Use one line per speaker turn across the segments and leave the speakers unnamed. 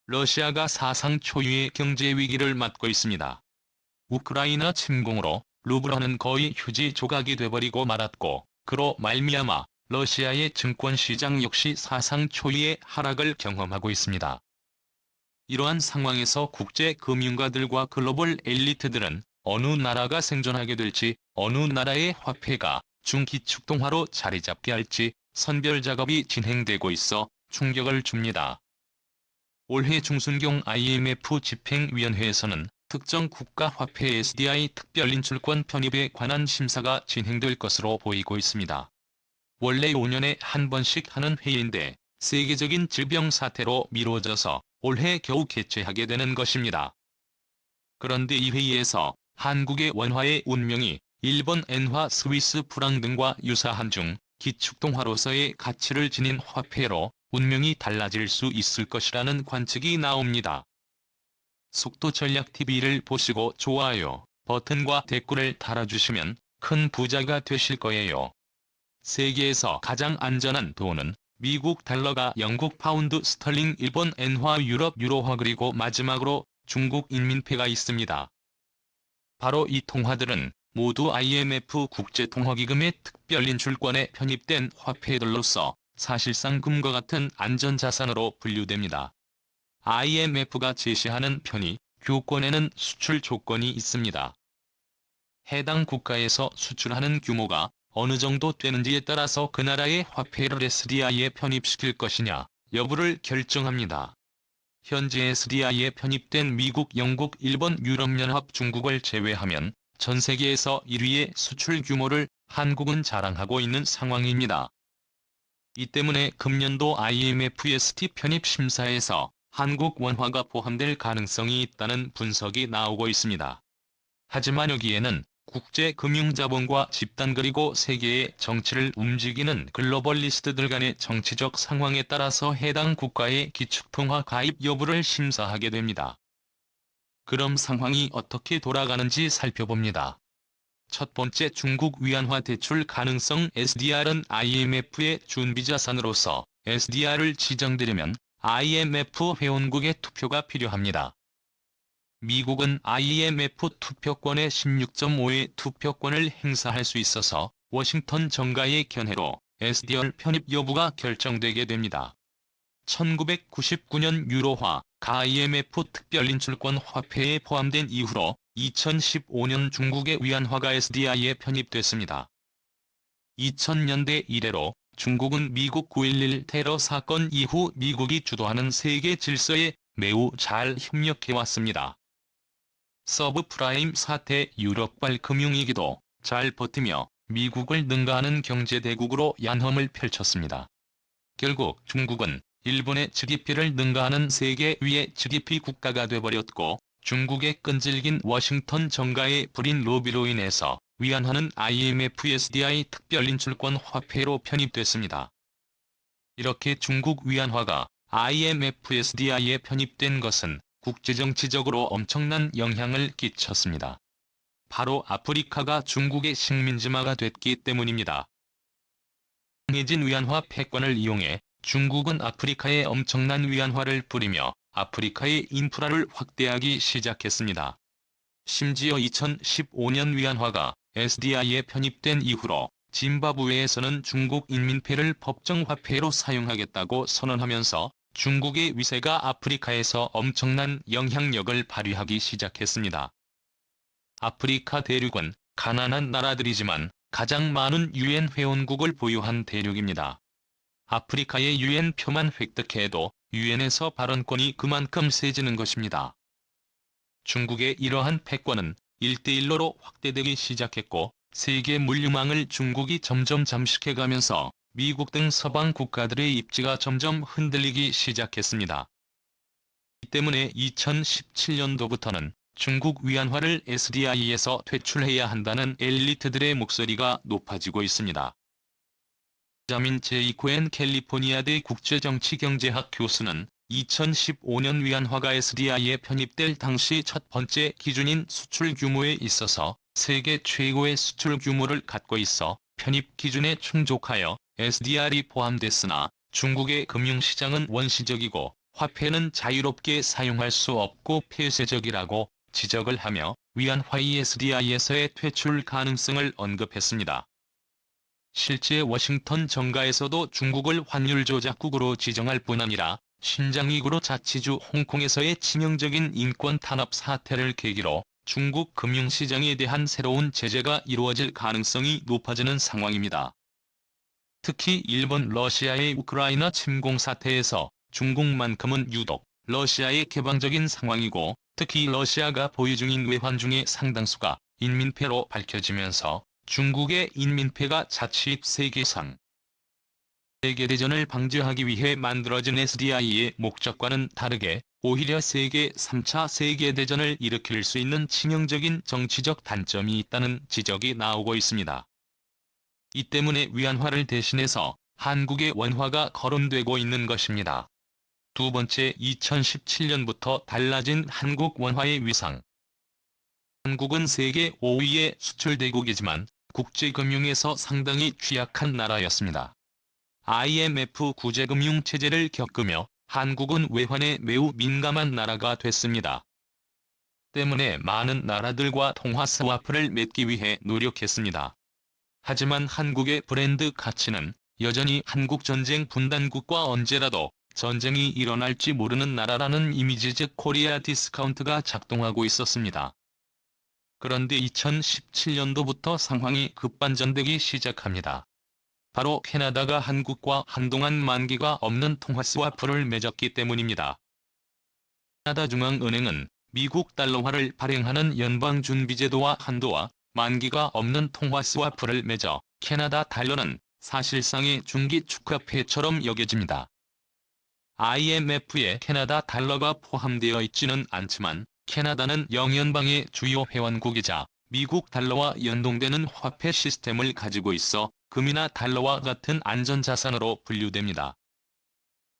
러시아가 사상 초유의 경제 위기를 맞고 있습니다. 우크라이나 침공으로 루블화는 거의 휴지 조각이 돼버리고 말았고, 그로 말미암아 러시아의 증권시장 역시 사상 초유의 하락을 경험하고 있습니다. 이러한 상황에서 국제 금융가들과 글로벌 엘리트들은 어느 나라가 생존하게 될지, 어느 나라의 화폐가 중기축통화로 자리 잡게 할지 선별 작업이 진행되고 있어 충격을 줍니다. 올해 중순경 IMF 집행위원회에서는 특정 국가 화폐 SDI 특별인출권 편입에 관한 심사가 진행될 것으로 보이고 있습니다. 원래 5년에 한 번씩 하는 회의인데 세계적인 질병 사태로 미뤄져서 올해 겨우 개최하게 되는 것입니다. 그런데 이 회의에서 한국의 원화의 운명이 일본 엔화, 스위스 프랑 등과 유사한 기축통화로서의 가치를 지닌 화폐로 운명이 달라질 수 있을 것이라는 관측이 나옵니다. 속도전략TV를 보시고 좋아요 버튼과 댓글을 달아주시면 큰 부자가 되실 거예요. 세계에서 가장 안전한 돈은 미국 달러가 영국 파운드 스털링 일본 엔화 유럽 유로화 그리고 마지막으로 중국 인민폐가 있습니다. 바로 이 통화들은 모두 IMF 국제통화기금의 특별인출권에 편입된 화폐들로서 사실상 금과 같은 안전자산으로 분류됩니다. IMF가 제시하는 편의 교권에는 수출 조건이 있습니다. 해당 국가에서 수출하는 규모가 어느 정도 되는지에 따라서 그 나라의 화폐를 SDI에 편입시킬 것이냐 여부를 결정합니다. 현재 SDI에 편입된 미국, 영국, 일본, 유럽연합, 중국을 제외하면 전 세계에서 1위의 수출 규모를 한국은 자랑하고 있는 상황입니다. 이 때문에 금년도 IMF ST 편입 심사에서 한국 원화가 포함될 가능성이 있다는 분석이 나오고 있습니다. 하지만 여기에는 국제금융자본과 집단 그리고 세계의 정치를 움직이는 글로벌리스트들 간의 정치적 상황에 따라서 해당 국가의 기축통화 가입 여부를 심사하게 됩니다. 그럼 상황이 어떻게 돌아가는지 살펴봅니다. 첫 번째, 중국 위안화 대출 가능성. SDR은 IMF의 준비자산으로서 SDR을 지정되려면 IMF 회원국의 투표가 필요합니다. 미국은 IMF 투표권의 16.5의 투표권을 행사할 수 있어서 워싱턴 정가의 견해로 SDR 편입 여부가 결정되게 됩니다. 1999년 유로화가 IMF 특별인출권 화폐에 포함된 이후로 2015년 중국의 위안화가 SDI에 편입됐습니다. 2000년대 이래로 중국은 미국 9.11 테러 사건 이후 미국이 주도하는 세계 질서에 매우 잘 협력해왔습니다. 서브프라임 사태 유럽발 금융위기도 잘 버티며 미국을 능가하는 경제대국으로 양험을 펼쳤습니다. 결국 중국은 일본의 GDP를 능가하는 세계 위의 GDP 국가가 돼버렸고, 중국의 끈질긴 워싱턴 정가의 불인 로비로 인해서 위안화는 IMF SDI 특별인출권 화폐로 편입됐습니다. 이렇게 중국 위안화가 IMF SDI에 편입된 것은 국제정치적으로 엄청난 영향을 끼쳤습니다. 바로 아프리카가 중국의 식민지화가 됐기 때문입니다. 강해진 위안화 패권을 이용해 중국은 아프리카에 엄청난 위안화를 뿌리며 아프리카의 인프라를 확대하기 시작했습니다. 심지어 2015년 위안화가 SDI에 편입된 이후로 짐바브웨에서는 중국 인민폐를 법정화폐로 사용하겠다고 선언하면서 중국의 위세가 아프리카에서 엄청난 영향력을 발휘하기 시작했습니다. 아프리카 대륙은 가난한 나라들이지만 가장 많은 UN 회원국을 보유한 대륙입니다. 아프리카의 UN 표만 획득해도 UN에서 발언권이 그만큼 세지는 것입니다. 중국의 이러한 패권은 1대1로 확대되기 시작했고, 세계 물류망을 중국이 점점 잠식해가면서 미국 등 서방 국가들의 입지가 점점 흔들리기 시작했습니다. 이 때문에 2017년도부터는 중국 위안화를 SDI에서 퇴출해야 한다는 엘리트들의 목소리가 높아지고 있습니다. 자민 제이 코엔 캘리포니아대 국제정치경제학 교수는 2015년 위안화가 SDI에 편입될 당시 첫 번째 기준인 수출 규모에 있어서 세계 최고의 수출 규모를 갖고 있어 편입 기준에 충족하여 SDR이 포함됐으나 중국의 금융시장은 원시적이고 화폐는 자유롭게 사용할 수 없고 폐쇄적이라고 지적을 하며 위안화의 SDI에서의 퇴출 가능성을 언급했습니다. 실제 워싱턴 정가에서도 중국을 환율 조작국으로 지정할 뿐 아니라 신장위구르 자치주 홍콩에서의 치명적인 인권 탄압 사태를 계기로 중국 금융시장에 대한 새로운 제재가 이루어질 가능성이 높아지는 상황입니다. 특히 일본 러시아의 우크라이나 침공 사태에서 중국만큼은 유독 러시아의 개방적인 상황이고 특히 러시아가 보유 중인 외환 중의 상당수가 인민폐로 밝혀지면서 중국의 인민폐가 자칫 세계상 세계대전을 방지하기 위해 만들어진 SDI의 목적과는 다르게 오히려 세계 3차 세계대전을 일으킬 수 있는 치명적인 정치적 단점이 있다는 지적이 나오고 있습니다. 이 때문에 위안화를 대신해서 한국의 원화가 거론되고 있는 것입니다. 두 번째, 2017년부터 달라진 한국 원화의 위상. 한국은 세계 5위의 수출대국이지만 국제금융에서 상당히 취약한 나라였습니다. IMF 구제금융체제를 겪으며 한국은 외환에 매우 민감한 나라가 됐습니다. 때문에 많은 나라들과 통화 스와프를 맺기 위해 노력했습니다. 하지만 한국의 브랜드 가치는 여전히 한국전쟁 분단국과 언제라도 전쟁이 일어날지 모르는 나라라는 이미지 즉 코리아 디스카운트가 작동하고 있었습니다. 그런데 2017년도부터 상황이 급반전되기 시작합니다. 바로 캐나다가 한국과 한동안 만기가 없는 통화 스와프를 맺었기 때문입니다. 캐나다 중앙은행은 미국 달러화를 발행하는 연방준비제도와 한도와 만기가 없는 통화 스와프를 맺어 캐나다 달러는 사실상의 중기 축화폐처럼 여겨집니다. IMF에 캐나다 달러가 포함되어 있지는 않지만 캐나다는 영연방의 주요 회원국이자 미국 달러와 연동되는 화폐 시스템을 가지고 있어 금이나 달러와 같은 안전자산으로 분류됩니다.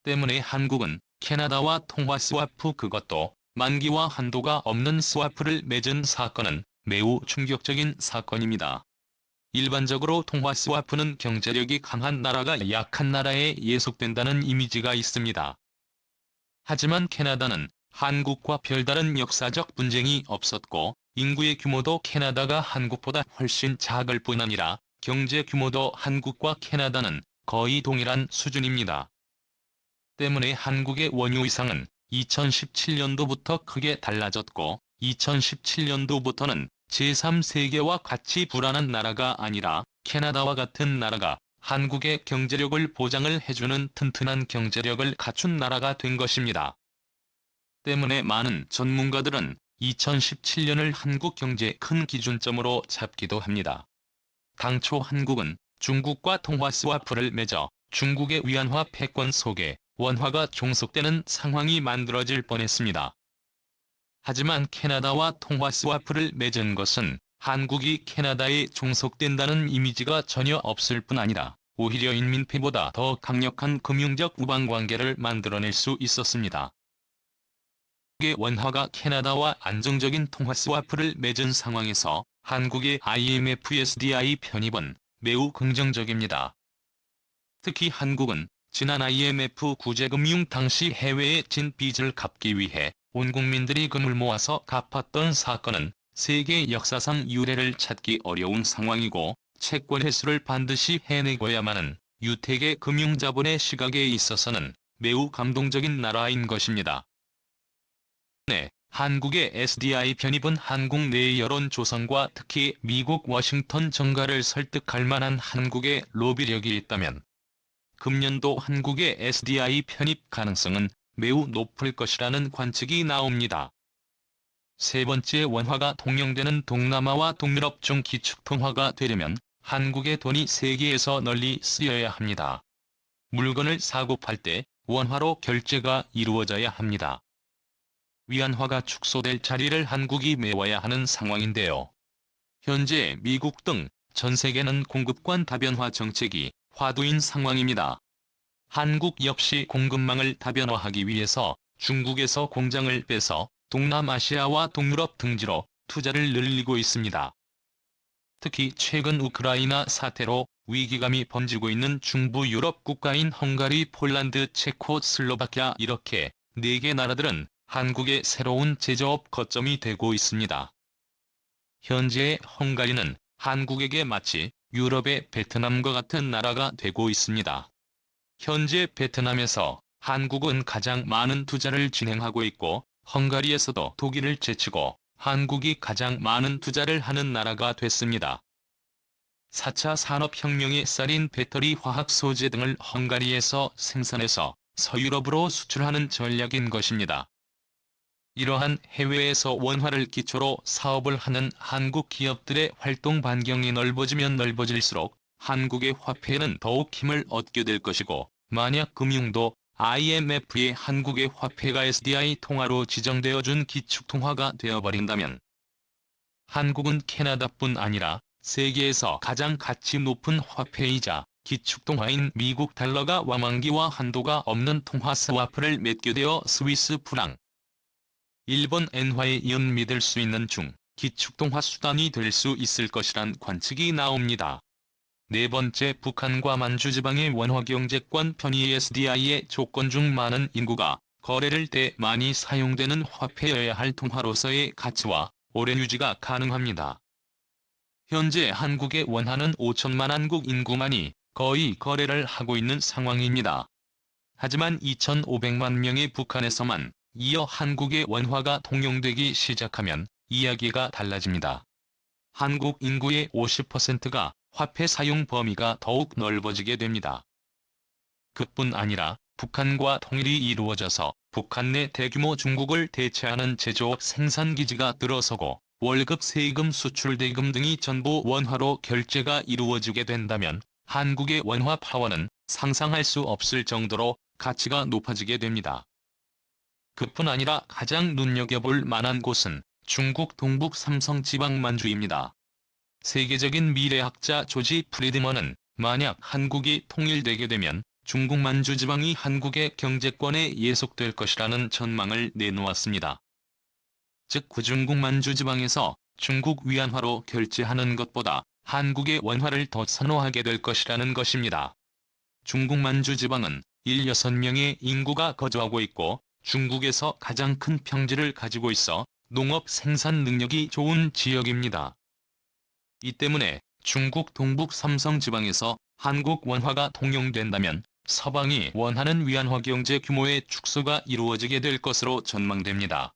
때문에 한국은 캐나다와 통화 스와프 그것도 만기와 한도가 없는 스와프를 맺은 사건은 매우 충격적인 사건입니다. 일반적으로 통화 스와프는 경제력이 강한 나라가 약한 나라에 예속된다는 이미지가 있습니다. 하지만 캐나다는 한국과 별다른 역사적 분쟁이 없었고 인구의 규모도 캐나다가 한국보다 훨씬 작을 뿐 아니라 경제 규모도 한국과 캐나다는 거의 동일한 수준입니다. 때문에 한국의 원유 위상은 2017년도부터 크게 달라졌고 2017년도부터는 제3세계와 같이 불안한 나라가 아니라 캐나다와 같은 나라가 한국의 경제력을 보장을 해주는 튼튼한 경제력을 갖춘 나라가 된 것입니다. 때문에 많은 전문가들은 2017년을 한국 경제의 큰 기준점으로 잡기도 합니다. 당초 한국은 중국과 통화 스와프를 맺어 중국의 위안화 패권 속에 원화가 종속되는 상황이 만들어질 뻔했습니다. 하지만 캐나다와 통화 스와프를 맺은 것은 한국이 캐나다에 종속된다는 이미지가 전혀 없을 뿐 아니라 오히려 인민폐보다 더 강력한 금융적 우방관계를 만들어낼 수 있었습니다. 한국의 원화가 캐나다와 안정적인 통화 스와프를 맺은 상황에서 한국의 IMF SDI 편입은 매우 긍정적입니다. 특히 한국은 지난 IMF 구제금융 당시 해외에 진 빚을 갚기 위해 온 국민들이 금을 모아서 갚았던 사건은 세계 역사상 유례를 찾기 어려운 상황이고 채권 회수를 반드시 해내고야만은 유택의 금융자본의 시각에 있어서는 매우 감동적인 나라인 것입니다. 네, 한국의 SDI 편입은 한국 내 여론 조성과 특히 미국 워싱턴 정가를 설득할 만한 한국의 로비력이 있다면 금년도 한국의 SDI 편입 가능성은 매우 높을 것이라는 관측이 나옵니다. 세 번째, 원화가 통용되는 동남아와 동유럽 중 기축통화가 되려면 한국의 돈이 세계에서 널리 쓰여야 합니다. 물건을 사고 팔 때 원화로 결제가 이루어져야 합니다. 위안화가 축소될 자리를 한국이 메워야 하는 상황인데요. 현재 미국 등 전 세계는 공급관 다변화 정책이 화두인 상황입니다. 한국 역시 공급망을 다변화하기 위해서 중국에서 공장을 빼서 동남아시아와 동유럽 등지로 투자를 늘리고 있습니다. 특히 최근 우크라이나 사태로 위기감이 번지고 있는 중부 유럽 국가인 헝가리, 폴란드, 체코, 슬로바키아 이렇게 4개 나라들은 한국의 새로운 제조업 거점이 되고 있습니다. 현재 헝가리는 한국에게 마치 유럽의 베트남과 같은 나라가 되고 있습니다. 현재 베트남에서 한국은 가장 많은 투자를 진행하고 있고, 헝가리에서도 독일을 제치고 한국이 가장 많은 투자를 하는 나라가 됐습니다. 4차 산업혁명의 쌀인 배터리 화학 소재 등을 헝가리에서 생산해서 서유럽으로 수출하는 전략인 것입니다. 이러한 해외에서 원화를 기초로 사업을 하는 한국 기업들의 활동 반경이 넓어지면 넓어질수록 한국의 화폐는 더욱 힘을 얻게 될 것이고, 만약 금융도 IMF의 한국의 화폐가 SDI 통화로 지정되어 준 기축통화가 되어버린다면 한국은 캐나다뿐 아니라 세계에서 가장 가치 높은 화폐이자 기축통화인 미국 달러가 완만기와 한도가 없는 통화 스와프를 맺게 되어 스위스 프랑, 일본 엔화에 이은 믿을 수 있는 기축통화 수단이 될 수 있을 것이란 관측이 나옵니다. 네 번째, 북한과 만주지방의 원화경제권 편의 SDI의 조건 중 많은 인구가 거래를 때 많이 사용되는 화폐여야 할 통화로서의 가치와 오랜 유지가 가능합니다. 현재 한국의 원화는 5천만 한국 인구만이 거의 거래를 하고 있는 상황입니다. 하지만 2,500만 명의 북한에서만 이어 한국의 원화가 통용되기 시작하면 이야기가 달라집니다. 한국 인구의 50%가 화폐 사용 범위가 더욱 넓어지게 됩니다. 그뿐 아니라 북한과 통일이 이루어져서 북한 내 대규모 중국을 대체하는 제조업 생산기지가 들어서고 월급, 세금, 수출 대금 등이 전부 원화로 결제가 이루어지게 된다면 한국의 원화 파워는 상상할 수 없을 정도로 가치가 높아지게 됩니다. 그뿐 아니라 가장 눈여겨볼 만한 곳은 중국 동북 삼성 지방 만주입니다. 세계적인 미래학자 조지 프리드먼은 만약 한국이 통일되게 되면 중국 만주 지방이 한국의 경제권에 예속될 것이라는 전망을 내놓았습니다. 즉 구중국 만주 지방에서 중국 위안화로 결제하는 것보다 한국의 원화를 더 선호하게 될 것이라는 것입니다. 중국 만주 지방은 16명의 인구가 거주하고 있고 중국에서 가장 큰 평지를 가지고 있어 농업 생산 능력이 좋은 지역입니다. 이 때문에 중국 동북 삼성 지방에서 한국 원화가 통용된다면 서방이 원하는 위안화 경제 규모의 축소가 이루어지게 될 것으로 전망됩니다.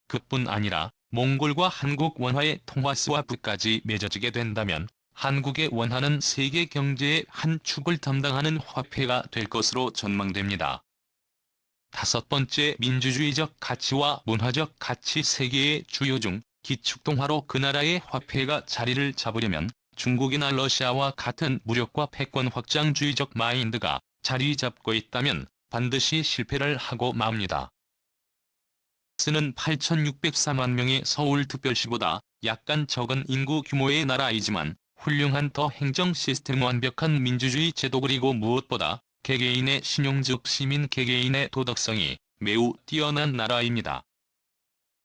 그뿐 아니라 몽골과 한국 원화의 통화 스와프까지 맺어지게 된다면 한국의 원화는 세계 경제의 한 축을 담당하는 화폐가 될 것으로 전망됩니다. 다섯 번째, 민주주의적 가치와 문화적 가치. 세계의 주요 기축통화로 그 나라의 화폐가 자리를 잡으려면 중국이나 러시아와 같은 무력과 패권 확장주의적 마인드가 자리 잡고 있다면 반드시 실패를 하고 맙니다. 스는 8,604만 명의 서울특별시보다 약간 적은 인구 규모의 나라이지만 훌륭한 더 행정 시스템, 완벽한 민주주의 제도, 그리고 무엇보다 개개인의 신용, 즉 시민 개개인의 도덕성이 매우 뛰어난 나라입니다.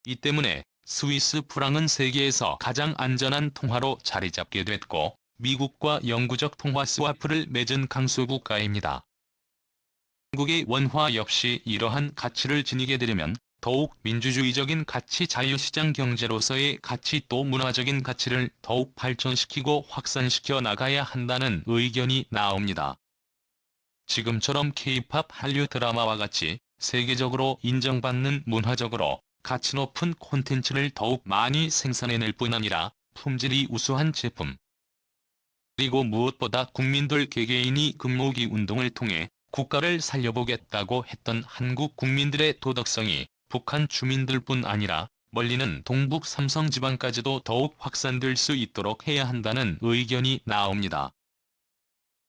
이 때문에 스위스 프랑은 세계에서 가장 안전한 통화로 자리 잡게 됐고 미국과 영구적 통화 스와프를 맺은 강수 국가입니다. 한국의 원화 역시 이러한 가치를 지니게 되려면 더욱 민주주의적인 가치, 자유시장 경제로서의 가치, 또 문화적인 가치를 더욱 발전시키고 확산시켜 나가야 한다는 의견이 나옵니다. 지금처럼 K-팝, 한류 드라마와 같이 세계적으로 인정받는 문화적으로 가치 높은 콘텐츠를 더욱 많이 생산해낼 뿐 아니라 품질이 우수한 제품, 그리고 무엇보다 국민들 개개인이 금모기 운동을 통해 국가를 살려보겠다고 했던 한국 국민들의 도덕성이 북한 주민들뿐 아니라 멀리는 동북 삼성 지방까지도 더욱 확산될 수 있도록 해야 한다는 의견이 나옵니다.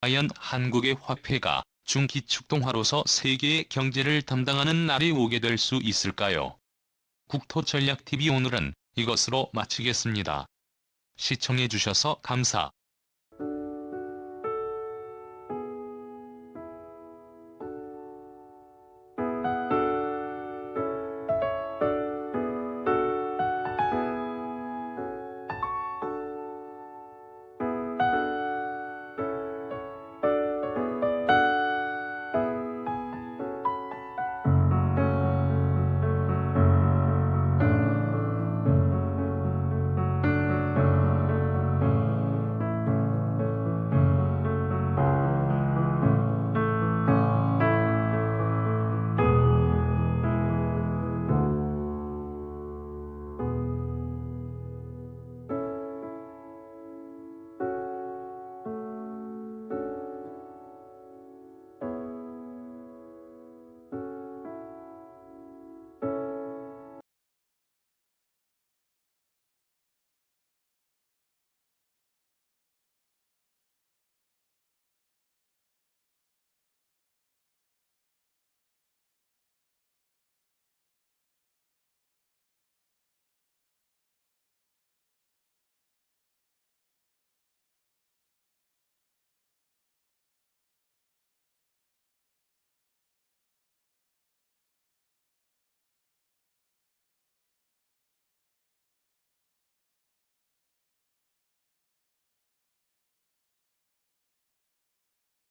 과연 한국의 화폐가 중기축통화로서 세계의 경제를 담당하는 날이 오게 될 수 있을까요? 국토전략TV 오늘은 이것으로 마치겠습니다. 시청해주셔서 감사합니다.